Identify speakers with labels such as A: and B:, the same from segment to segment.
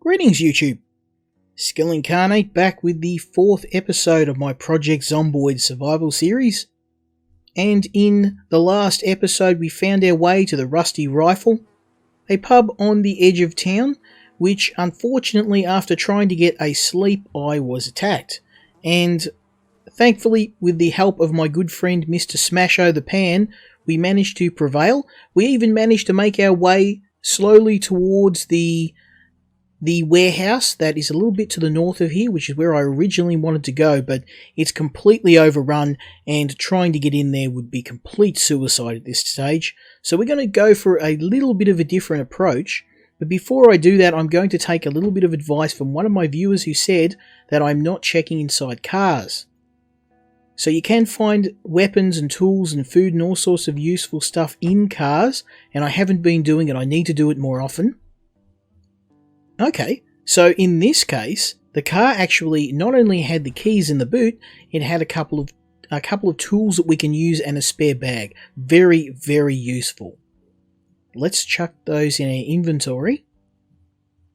A: Greetings YouTube! Skill Incarnate back with the 4th episode of my Project Zomboid survival series. And in the last episode we found our way to the Rusty Rifle, a pub on the edge of town, which unfortunately after trying to get a sleep I was attacked. And thankfully with the help of my good friend Mr. Smasho the Pan, we managed to prevail. We even managed to make our way slowly towards the warehouse that is a little bit to the north of here, which is where I originally wanted to go, but it's completely overrun and trying to get in there would be complete suicide at this stage. So we're going to go for a little bit of a different approach, but before I do that I'm going to take a little bit of advice from one of my viewers who said that I'm not checking inside cars. So you can find weapons and tools and food and all sorts of useful stuff in cars, and I haven't been doing it. I need to do it more often. Okay, so in this case, the car actually not only had the keys in the boot, it had a couple of tools that we can use and a spare bag. Very, very useful. Let's chuck those in our inventory.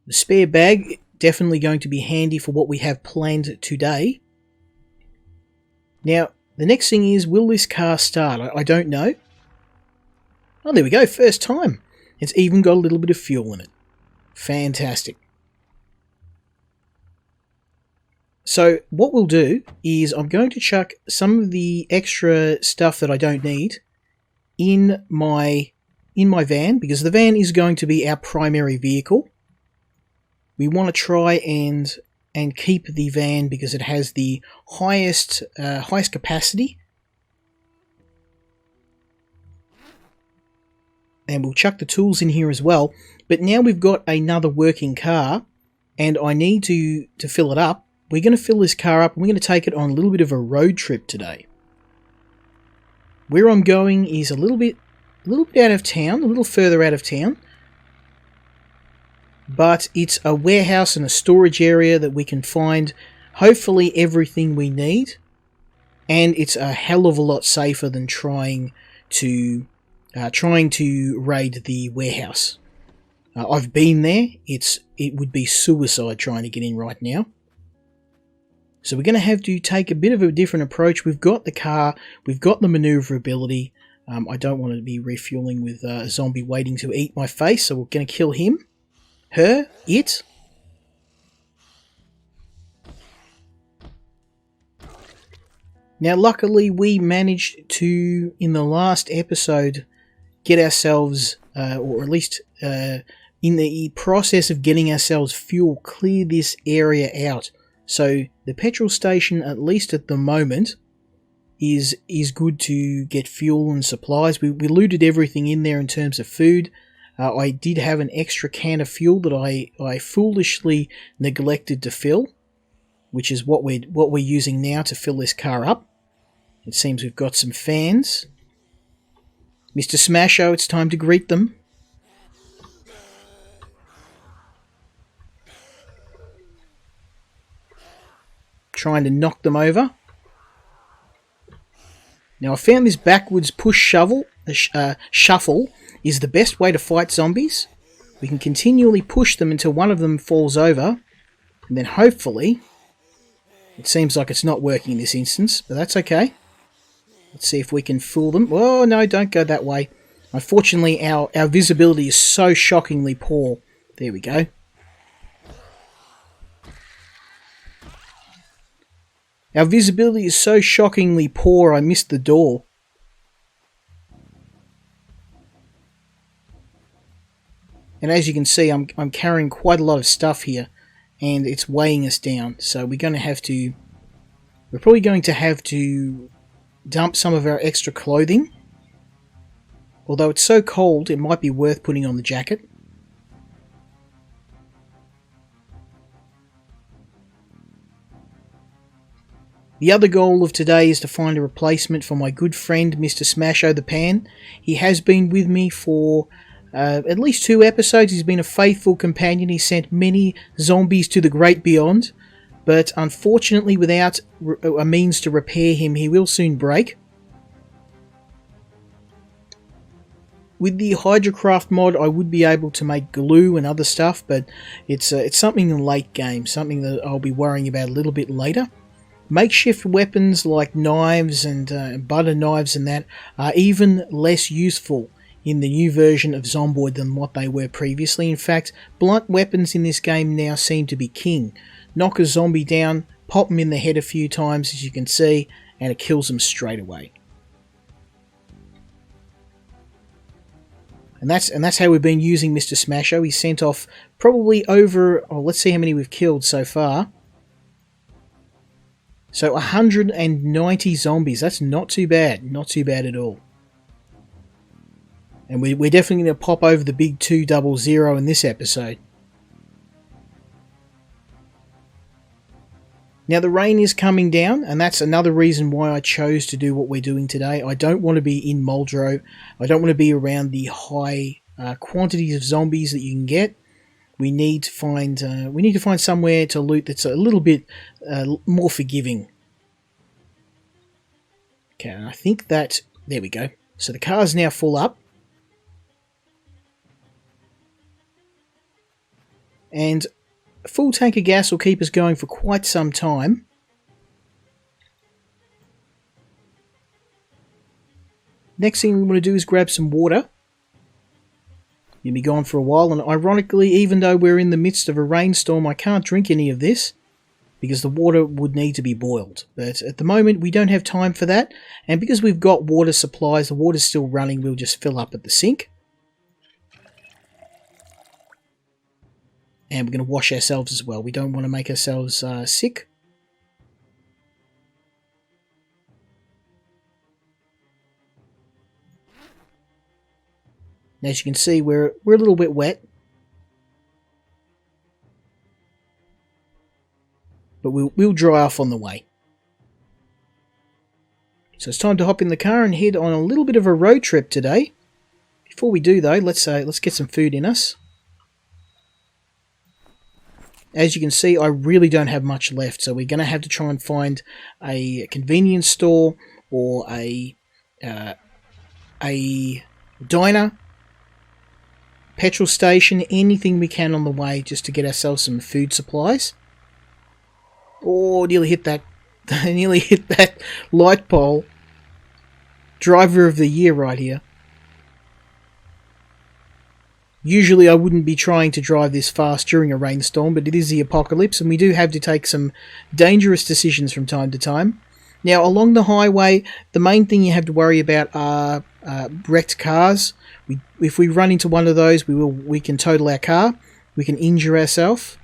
A: The spare bag, definitely going to be handy for what we have planned today. Now, the next thing is, will this car start? I don't know. Oh, there we go, first time. It's even got a little bit of fuel in it. Fantastic. So what we'll do is I'm going to chuck some of the extra stuff that I don't need in my van, because the van is going to be our primary vehicle. We want to try and keep the van because it has the highest capacity. And we'll chuck the tools in here as well. But now we've got another working car, and I need to fill it up. We're going to fill this car up, and we're going to take it on a little bit of a road trip today. Where I'm going is a little bit out of town, a little further out of town. But it's a warehouse and a storage area that we can find hopefully everything we need. And it's a hell of a lot safer than trying to raid the warehouse. I've been there. It would be suicide trying to get in right now. So we're going to have to take a bit of a different approach. We've got the car, we've got the maneuverability. I don't want to be refueling with a zombie waiting to eat my face, so we're going to kill him. Her, it. Now luckily we managed to, in the last episode, get ourselves, or at least in the process of getting ourselves fuel, clear this area out. So the petrol station, at least at the moment, is good to get fuel and supplies. We looted everything in there in terms of food. I did have an extra can of fuel that I foolishly neglected to fill, which is what we're using now to fill this car up. It seems we've got some fans. Mr. Smasho, it's time to greet them. Trying to knock them over. Now I found this backwards push shuffle is the best way to fight zombies. We can continually push them until one of them falls over, and then hopefully, it seems like it's not working in this instance, but that's okay. Let's see if we can fool them. Oh no, don't go that way. Unfortunately our visibility is so shockingly poor. There we go. Our visibility is so shockingly poor I missed the door. And as you can see, I'm carrying quite a lot of stuff here, and it's weighing us down. So we're probably going to have to dump some of our extra clothing. Although it's so cold, it might be worth putting on the jacket. The other goal of today is to find a replacement for my good friend Mr. Smasho the Pan. He has been with me for at least 2 episodes. He's been a faithful companion. He sent many zombies to the great beyond. But unfortunately, without a means to repair him, he will soon break. With the Hydrocraft mod, I would be able to make glue and other stuff, but it's something in the late game, something that I'll be worrying about a little bit later. Makeshift weapons like knives and butter knives and that are even less useful in the new version of Zomboid than what they were previously. In fact, blunt weapons in this game now seem to be king. Knock a zombie down, pop them in the head a few times, as you can see, and it kills them straight away. And that's how we've been using Mr. Smasho. He sent off probably over, let's see how many we've killed so far. So 190 zombies. That's not too bad. Not too bad at all. And we're definitely going to pop over the big 200 in this episode. Now the rain is coming down, and that's another reason why I chose to do what we're doing today. I don't want to be in Muldraugh. I don't want to be around the high quantities of zombies that you can get. We need to find somewhere to loot that's a little bit more forgiving. Okay, and I think that there we go. So the car's now full up, and a full tank of gas will keep us going for quite some time. Next thing we want to do is grab some water. You'll be gone for a while, and ironically, even though we're in the midst of a rainstorm, I can't drink any of this because the water would need to be boiled. But at the moment, we don't have time for that, and because we've got water supplies, the water's still running, we'll just fill up at the sink. And we're going to wash ourselves as well. We don't want to make ourselves sick. And as you can see, we're a little bit wet. But we'll dry off on the way. So it's time to hop in the car and head on a little bit of a road trip today. Before we do though, let's get some food in us. As you can see, I really don't have much left, so we're going to have to try and find a convenience store or a diner, petrol station, anything we can on the way just to get ourselves some food supplies. Oh, nearly hit that light pole. Driver of the year right here. Usually I wouldn't be trying to drive this fast during a rainstorm, but it is the apocalypse and we do have to take some dangerous decisions from time to time. Now along the highway, the main thing you have to worry about are wrecked cars. If we run into one of those, we can total our car, we can injure ourselves.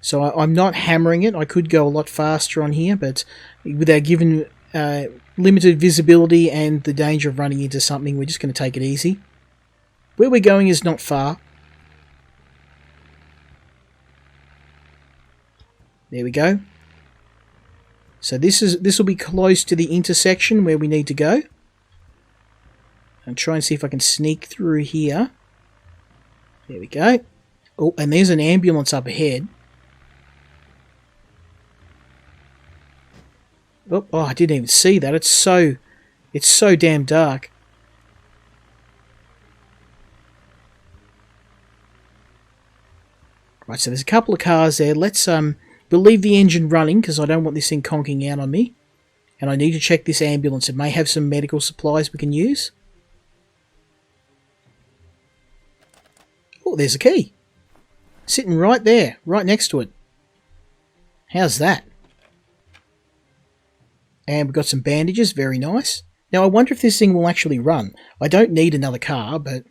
A: So I'm not hammering it. I could go a lot faster on here, but with our given limited visibility and the danger of running into something, we're just going to take it easy. Where we're going is not far. There we go. So this will be close to the intersection where we need to go. And try and see if I can sneak through here. There we go. Oh, and there's an ambulance up ahead. Oh, I didn't even see that. It's so damn dark. Right, so there's a couple of cars there. We'll leave the engine running because I don't want this thing conking out on me. And I need to check this ambulance. It may have some medical supplies we can use. Oh, there's a key. Sitting right there, right next to it. How's that? And we've got some bandages, very nice. Now I wonder if this thing will actually run. I don't need another car, but...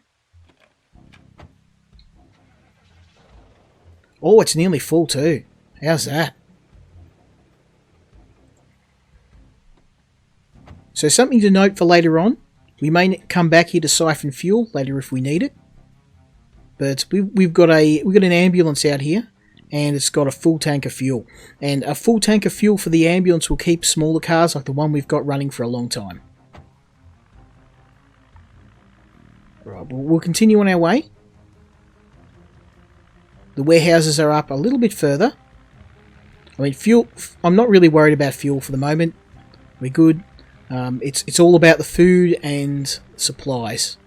A: Oh, it's nearly full too. How's that? So something to note for later on. We may come back here to siphon fuel later if we need it. But we've got an ambulance out here, and it's got a full tank of fuel. And a full tank of fuel for the ambulance will keep smaller cars like the one we've got running for a long time. Right, we'll continue on our way. The warehouses are up a little bit further. I mean, fuel, I'm not really worried about fuel for the moment. We're good. It's all about the food and supplies.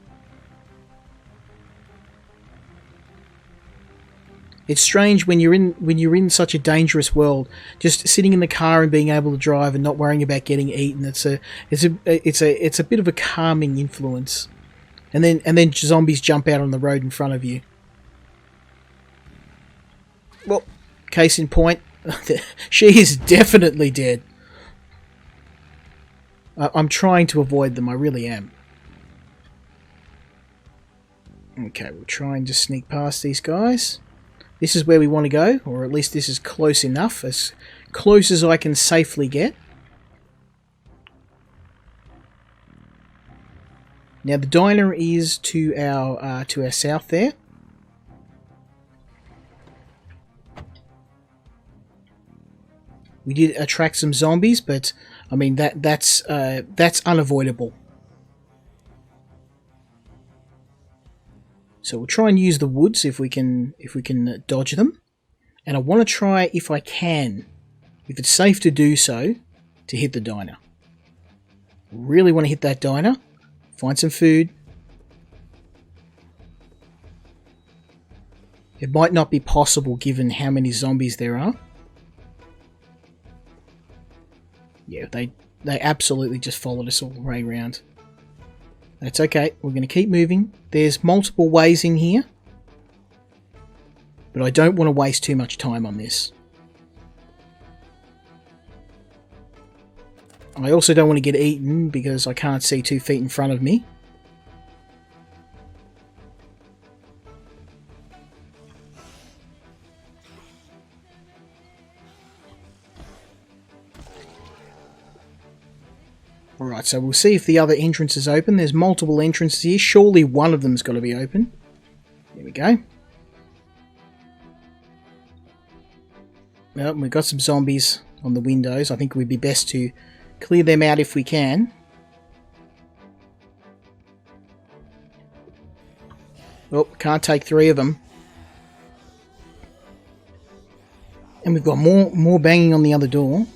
A: It's strange when you're in such a dangerous world, just sitting in the car and being able to drive and not worrying about getting eaten. It's a bit of a calming influence. And then zombies jump out on the road in front of you. Well, case in point, she is definitely dead. I'm trying to avoid them, I really am. Okay, we'll try and just sneak past these guys. This is where we want to go, or at least this is close enough, as close as I can safely get. Now the diner is to our south there. We did attract some zombies, but I mean that's unavoidable. So we'll try and use the woods if we can dodge them. And I want to try, if I can, if it's safe to do so, to hit the diner. Really want to hit that diner. Find some food. It might not be possible given how many zombies there are. Yeah, they absolutely just followed us all the way around. That's okay, we're going to keep moving. There's multiple ways in here, but I don't want to waste too much time on this. I also don't want to get eaten because I can't see 2 feet in front of me. Alright, so we'll see if the other entrance is open. There's multiple entrances here. Surely one of them's got to be open. There we go. Well, we've got some zombies on the windows. I think it would be best to clear them out if we can. Oh, can't take 3 of them. And we've got more banging on the other door.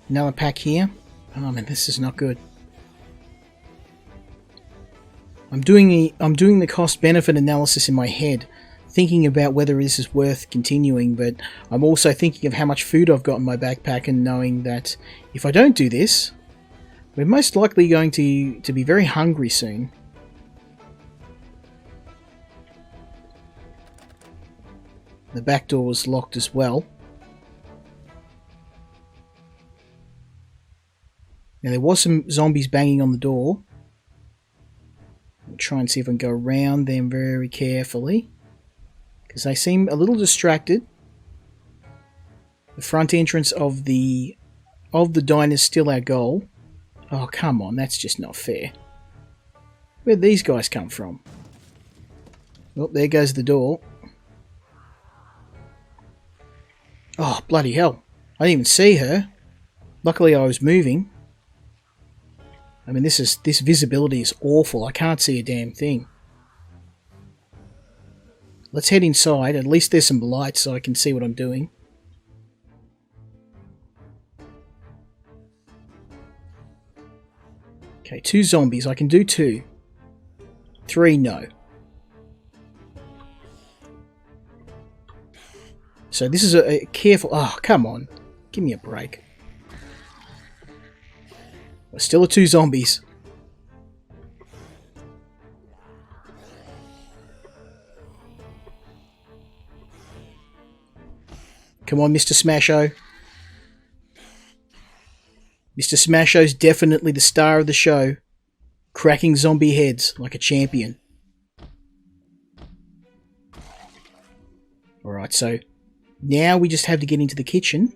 A: Another pack here. Oh man, this is not good. I'm doing the cost-benefit analysis in my head, thinking about whether this is worth continuing, but I'm also thinking of how much food I've got in my backpack and knowing that if I don't do this, we're most likely going to be very hungry soon. The back door was locked as well. Now there was some zombies banging on the door. I'll try and see if I can go around them very carefully, because they seem a little distracted. The front entrance of the diner is still our goal. Oh come on, that's just not fair. Where'd these guys come from? Oh, there goes the door. Oh bloody hell! I didn't even see her. Luckily I was moving. I mean, this visibility is awful. I can't see a damn thing. Let's head inside. At least there's some light so I can see what I'm doing. Okay, 2 zombies. I can do 2. 3, no. So this is a careful... Oh, come on. Give me a break. Still are 2 zombies. Come on, Mr. Smasho. Mr. Smasho's definitely the star of the show. Cracking zombie heads like a champion. Alright, so now we just have to get into the kitchen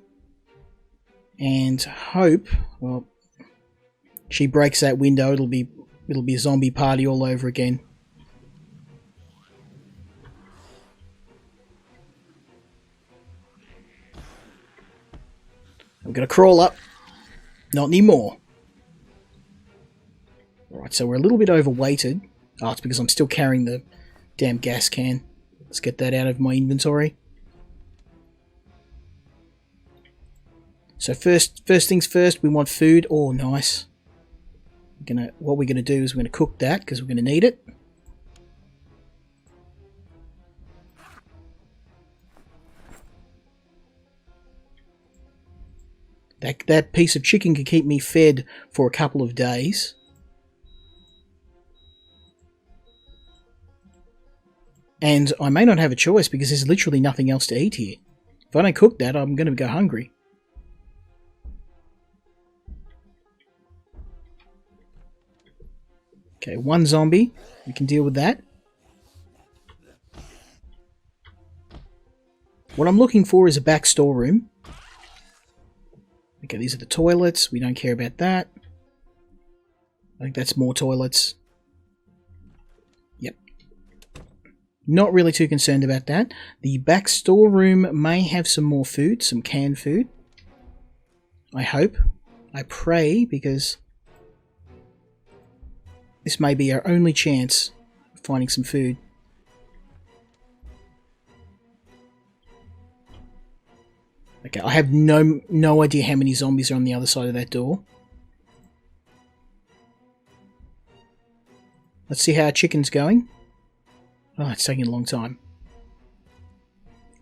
A: and hope... Well, she breaks that window, it'll be a zombie party all over again. I'm gonna crawl up. Not anymore. Alright, so we're a little bit overweighted. Oh, it's because I'm still carrying the damn gas can. Let's get that out of my inventory. So first things first, we want food. Oh, nice. What we're gonna do is we're gonna cook that because we're gonna need it. That piece of chicken can keep me fed for a couple of days. And I may not have a choice because there's literally nothing else to eat here. If I don't cook that, I'm going to go hungry. Okay, one zombie. We can deal with that. What I'm looking for is a back storeroom. Okay, these are the toilets. We don't care about that. I think that's more toilets. Yep. Not really too concerned about that. The back storeroom may have some more food, some canned food. I hope. I pray, because this may be our only chance of finding some food. Okay, I have no idea how many zombies are on the other side of that door. Let's see how our chicken's going. Oh, it's taking a long time.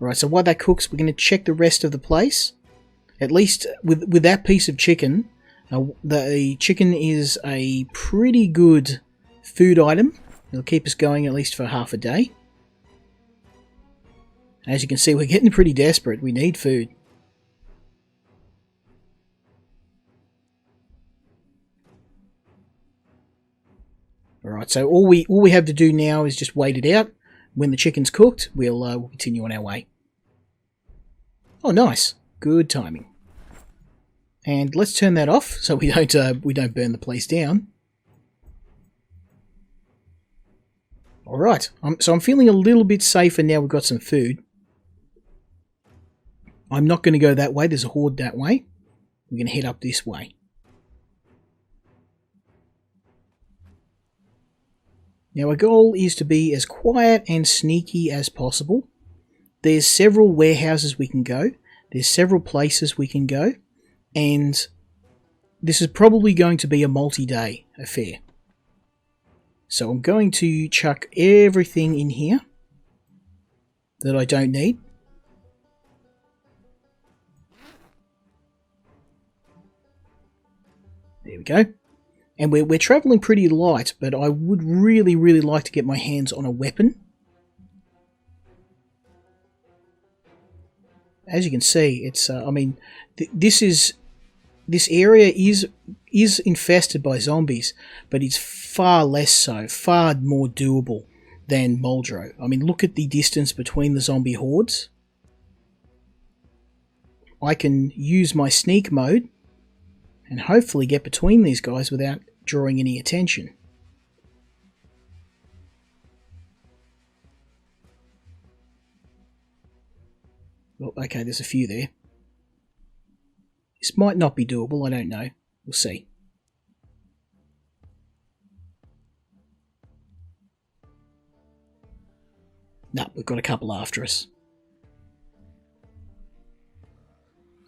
A: Alright, so while that cooks, we're going to check the rest of the place. At least with that piece of chicken, the chicken is a pretty good food item. It'll keep us going at least for half a day. As you can see, we're getting pretty desperate. We need food. Alright, so all we have to do now is just wait it out. When the chicken's cooked, we'll continue on our way. Oh, nice. Good timing. And let's turn that off so we don't burn the place down. Alright, so I'm feeling a little bit safer now we've got some food. I'm not going to go that way. There's a horde that way. We're going to head up this way. Now our goal is to be as quiet and sneaky as possible. There's several warehouses we can go. There's several places we can go. And this is probably going to be a multi-day affair. So I'm going to chuck everything in here that I don't need. There we go. And we're travelling pretty light, but I would really, really like to get my hands on a weapon. As you can see, it's I mean, this area is infested by zombies, but it's far less so, far more doable than Muldraugh. I mean, look at the distance between the zombie hordes. I can use my sneak mode and hopefully get between these guys without drawing any attention. Well, okay, there's a few there. This might not be doable, I don't know. We'll see. No, we've got a couple after us.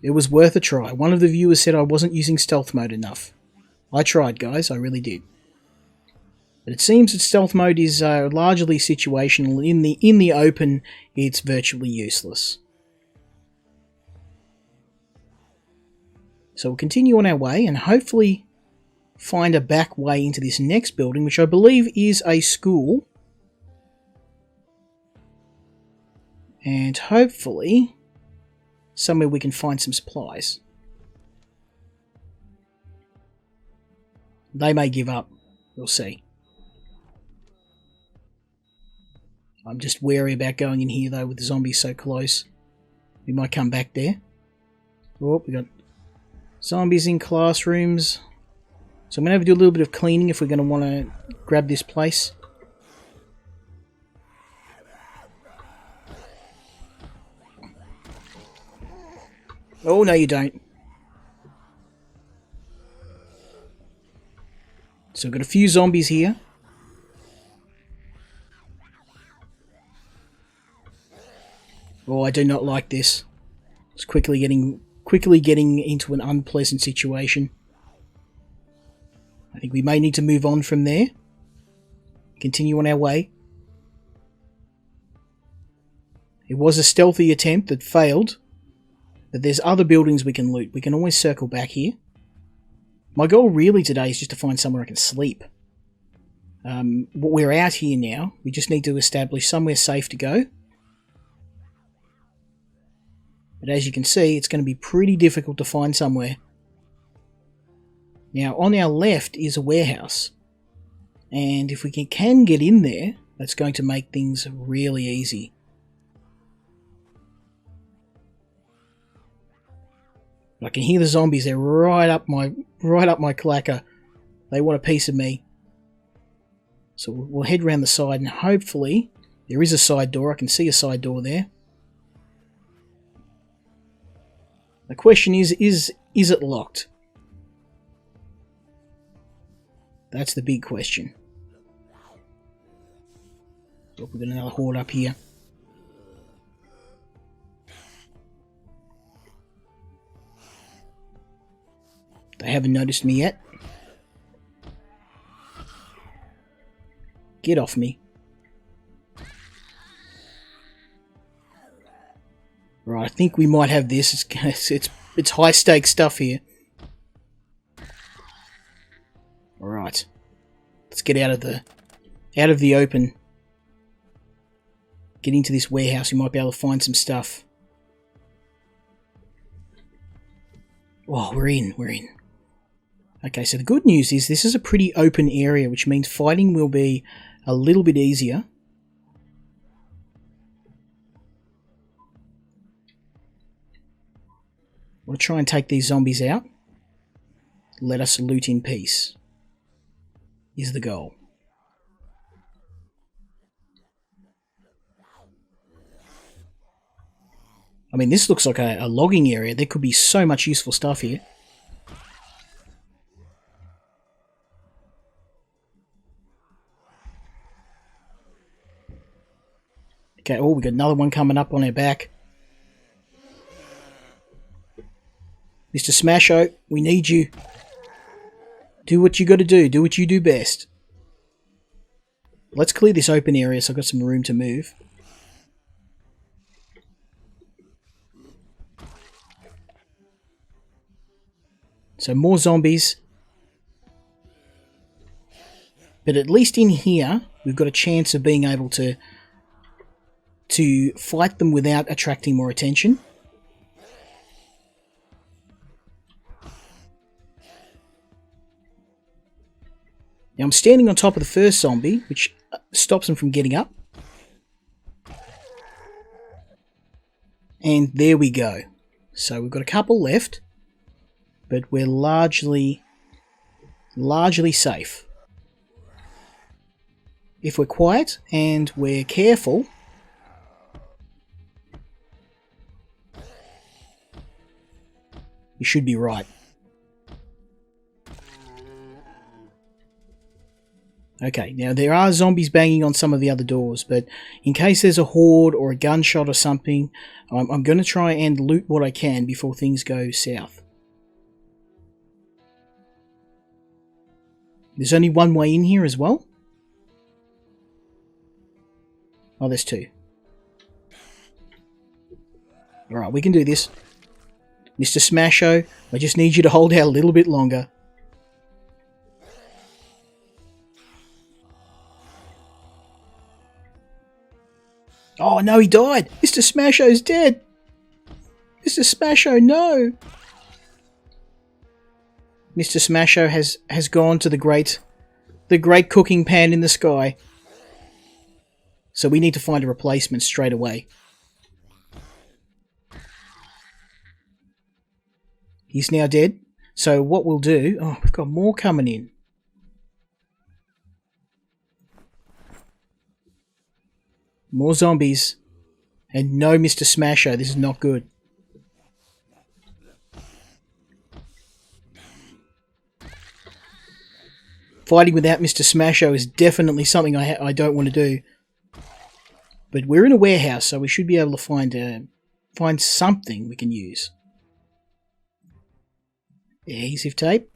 A: It was worth a try. One of the viewers said I wasn't using stealth mode enough. I tried, guys, I really did. But it seems that stealth mode is largely situational. In the open, it's virtually useless. So we'll continue on our way and hopefully find a back way into this next building, which I believe is a school. And hopefully somewhere we can find some supplies. They may give up. We'll see. I'm just wary about going in here though with the zombies so close. We might come back there. Oh, we got zombies in classrooms. So I'm going to have to do a little bit of cleaning if we're going to want to grab this place. Oh, no you don't. So we've got a few zombies here. Oh, I do not like this. It's quickly getting quickly getting into an unpleasant situation. I think we may need to move on from there. Continue on our way. It was a stealthy attempt that failed, but there's other buildings we can loot. We can always circle back here. My goal really today is just to find somewhere I can sleep. We're out here now. We just need to establish somewhere safe to go. But as you can see, it's going to be pretty difficult to find somewhere. Now, on our left is a warehouse. And if we can get in there, that's going to make things really easy. I can hear the zombies. They're right up my clacker. They want a piece of me. So we'll head around the side, and hopefully there is a side door. I can see a side door there. The question is it locked? That's the big question. Look, we've got another horde up here. They haven't noticed me yet. Get off me. Right, I think we might have this. It's high stakes stuff here. Alright. Let's get out of the open. Get into this warehouse. We might be able to find some stuff. Oh, we're in. Okay, so the good news is this is a pretty open area, which means fighting will be a little bit easier. We'll try and take these zombies out. Let us loot in peace is the goal. I mean, this looks like a logging area. There could be so much useful stuff here. Okay, oh, we got another one coming up on our back. Mr. Smasho, we need you. Do what you got to do. Do what you do best. Let's clear this open area so I've got some room to move. So more zombies. But at least in here, we've got a chance of being able to fight them without attracting more attention. Now I'm standing on top of the first zombie, which stops them from getting up. And there we go. So we've got a couple left, but we're largely safe. If we're quiet and we're careful, we should be right. Okay, now there are zombies banging on some of the other doors, but in case there's a horde or a gunshot or something, I'm going to try and loot what I can before things go south. There's only one way in here as well. Oh, there's two. Alright, we can do this. Mr. Smasho, I just need you to hold out a little bit longer. Oh no, he died! Mr. Smasho's dead! Mr. Smasho, no! Mr. Smasho has gone to the great cooking pan in the sky. So we need to find a replacement straight away. He's now dead. So what we'll do... Oh, we've got more coming in. More zombies. And no Mr. Smasho. This is not good. Fighting without Mr. Smasho is definitely something I don't want to do. But we're in a warehouse, so we should be able to find something we can use. Adhesive tape.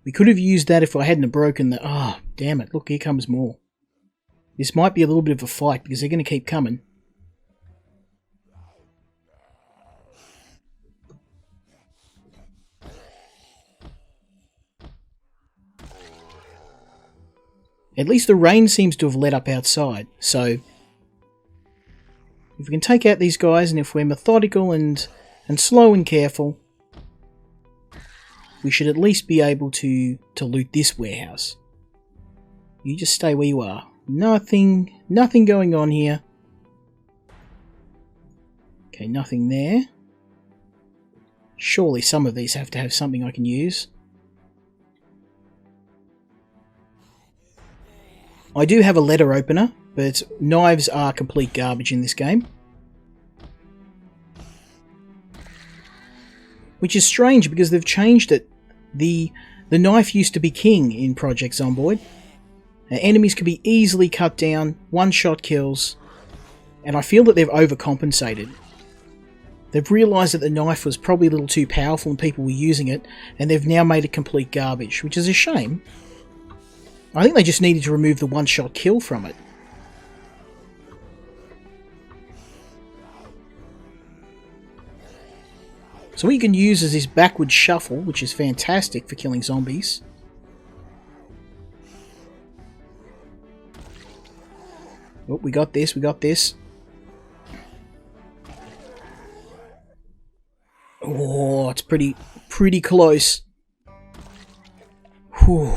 A: We could have used that if I hadn't have broken the... Oh, damn it. Look, here comes more. This might be a little bit of a fight because they're going to keep coming. At least the rain seems to have let up outside, so if we can take out these guys, and if we're methodical and slow and careful, we should at least be able to loot this warehouse. You just stay where you are. Nothing going on here. Okay, nothing there. Surely some of these have to have something I can use. I do have a letter opener, but knives are complete garbage in this game. Which is strange because they've changed it. The knife used to be king in Project Zomboid. Enemies can be easily cut down, one-shot kills, and I feel that they've overcompensated. They've realised that the knife was probably a little too powerful and people were using it, and they've now made it complete garbage, which is a shame. I think they just needed to remove the one-shot kill from it. So what you can use is this backward shuffle, which is fantastic for killing zombies. Oh, we got this, we got this. Oh, it's pretty close. Whew.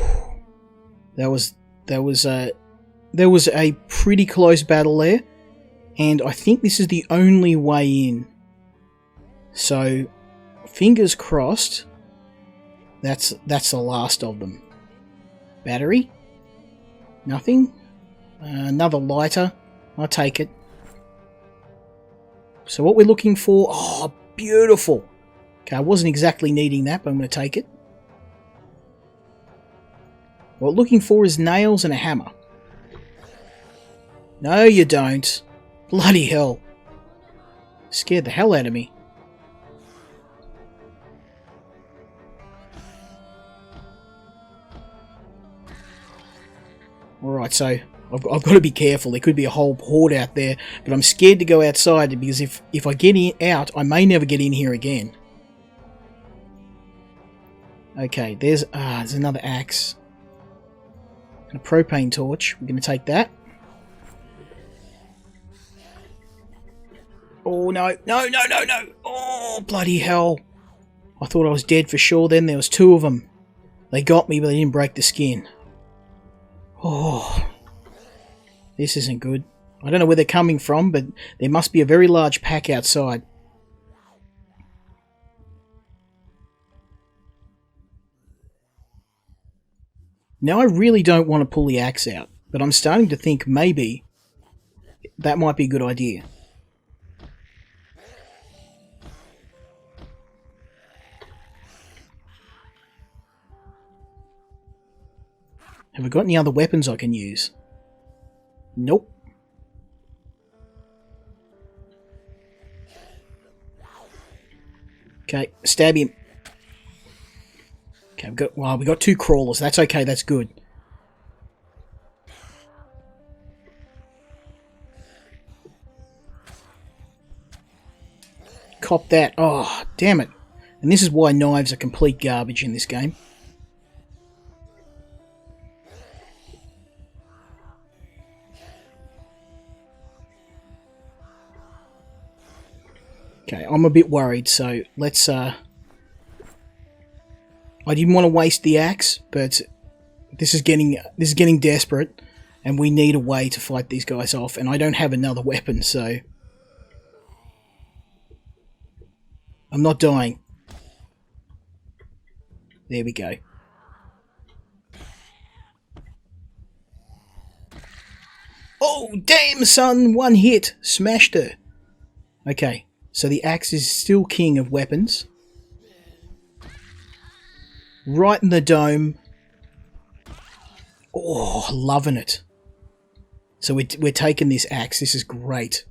A: There was a pretty close battle there, and I think this is the only way in. So, fingers crossed. That's the last of them. Battery? Nothing. Another lighter. I'll take it. So what we're looking for? Oh, beautiful. Okay, I wasn't exactly needing that, but I'm going to take it. What we're looking for is nails and a hammer. No, you don't. Bloody hell. Scared the hell out of me. Alright, so I've got to be careful. There could be a whole horde out there, but I'm scared to go outside because if I get out, I may never get in here again. Okay, there's another axe. A propane torch. We're going to take that. Oh, no. No. Oh, bloody hell. I thought I was dead for sure then. There was two of them. They got me, but they didn't break the skin. Oh. This isn't good. I don't know where they're coming from, but there must be a very large pack outside. Now I really don't want to pull the axe out, but I'm starting to think maybe that might be a good idea. Have I got any other weapons I can use? Nope. Okay, stab him. Okay, we got two crawlers. That's okay, that's good. Cop that. Oh, damn it. And this is why knives are complete garbage in this game. Okay, I'm a bit worried, so let's I didn't want to waste the axe, but this is getting desperate, and we need a way to fight these guys off, and I don't have another weapon, so I'm not dying. There we go. Oh, damn, son! One hit! Smashed her! Okay, so the axe is still king of weapons. Right in the dome. Oh, loving it. So we're taking this axe. This is great.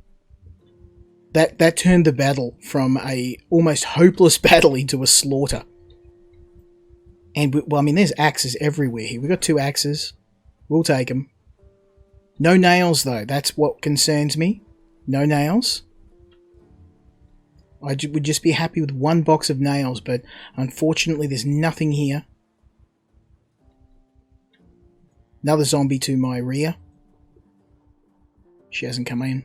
A: That turned the battle from a almost hopeless battle into a slaughter. And, well, I mean, there's axes everywhere here. We've got 2 axes. We'll take them. No nails, though. That's what concerns me. No nails. I would just be happy with 1 box of nails, but unfortunately there's nothing here. Another zombie to my rear. She hasn't come in.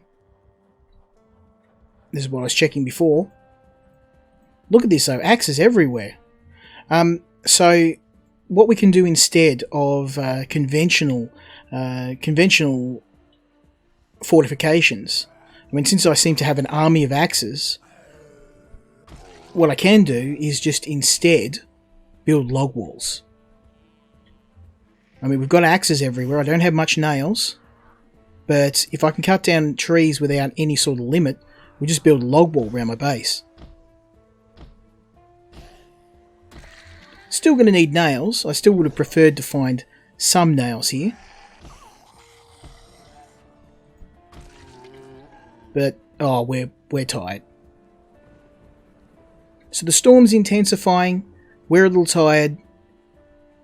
A: This is what I was checking before. Look at this though, axes everywhere. So what we can do instead of conventional fortifications, I mean, since I seem to have an army of axes, what I can do is just instead build log walls. I mean, we've got axes everywhere. I don't have much nails, but if I can cut down trees without any sort of limit, we'll just build a log wall around my base. Still going to need nails. I still would have preferred to find some nails here. But, oh, we're tired. So the storm's intensifying. We're a little tired.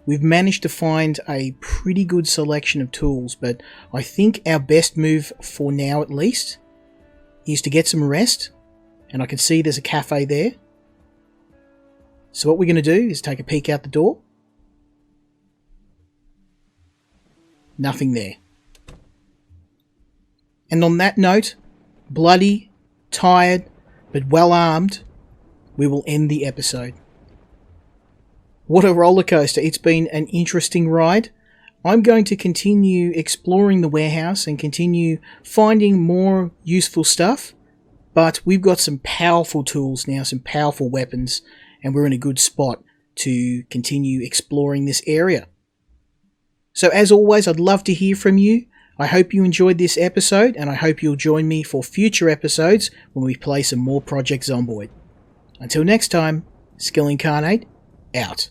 A: We've managed to find a pretty good selection of tools, but I think our best move, for now at least, is to get some rest. And I can see there's a cafe there. So what we're going to do is take a peek out the door. Nothing there. And on that note, bloody, tired, but well armed, we will end the episode. What a roller coaster. It's been an interesting ride. I'm going to continue exploring the warehouse and continue finding more useful stuff, but we've got some powerful tools now, some powerful weapons, and we're in a good spot to continue exploring this area. So as always, I'd love to hear from you. I hope you enjoyed this episode, and I hope you'll join me for future episodes when we play some more Project Zomboid. Until next time, Skill Incarnate, out.